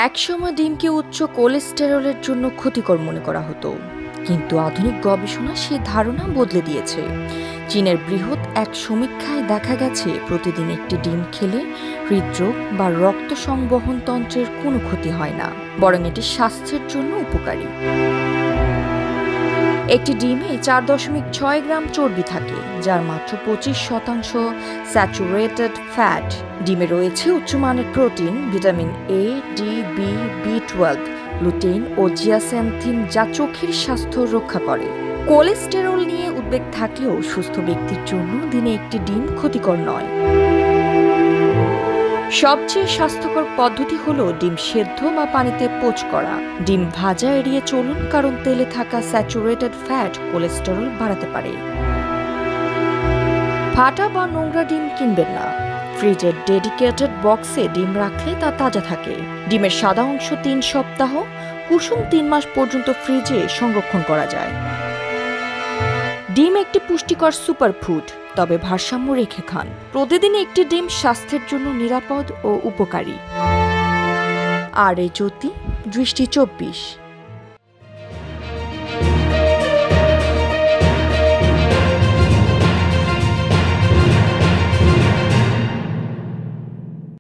একসময় ডিমকে উচ্চ কোলেস্টেরলের জন্য ক্ষতিকর মনে করা হতো, কিন্তু আধুনিক গবেষণা সেই ধারণা বদলে দিয়েছে। চীনের বৃহৎ এক সমীক্ষায় দেখা গেছে প্রতিদিন একটি ডিম খেলে হৃদরোগ বা রক্ত সংবহন তন্ত্রের কোনো ক্ষতি হয় না, বরং এটি স্বাস্থ্যের জন্য উপকারী। একটি ডিমে 4.6 গ্রাম চর্বি থাকে, যার মাত্র 25% স্যাচুরেটেড ফ্যাট। ডিমে রয়েছে উচ্চমানের protein, vitamin A, D, B, বি12, গ্লুটেন ও জিয়াস্যান্থিন, যা চোখের স্বাস্থ্য রক্ষা করে। কোলেস্টেরল নিয়ে উদ্বেগ থাকলেও সুস্থ ব্যক্তির জন্য দিনে একটি ডিম ক্ষতিকর নয়। সবচেয়ে স্বাস্থ্যকর পদ্ধতি হলো ডিম সেদ্ধ বা পানিতে পোচ করা। ডিম ভাজা এড়িয়ে চলুন, কারণ তেলে থাকা স্যাচুরেটেড ফ্যাট কোলেস্টেরল বাড়াতে পারে। ফাটা বা নোংরা ডিম কিনবেন না। ফ্রিজের ডেডিকেটেড বক্সে ডিম রাখলে তা তাজা থাকে। ডিমের সাদা অংশ 3 সপ্তাহ, কুসুম 3 মাস পর্যন্ত ফ্রিজে সংরক্ষণ করা যায়। ডিম একটি পুষ্টিকর সুপারফুড, তবে ভারসাম্য রেখে খান। প্রতিদিন একটি ডিম স্বাস্থ্যের জন্য নিরাপদ ও উপকারী। আর এই জ্যোতি, দৃষ্টি 24।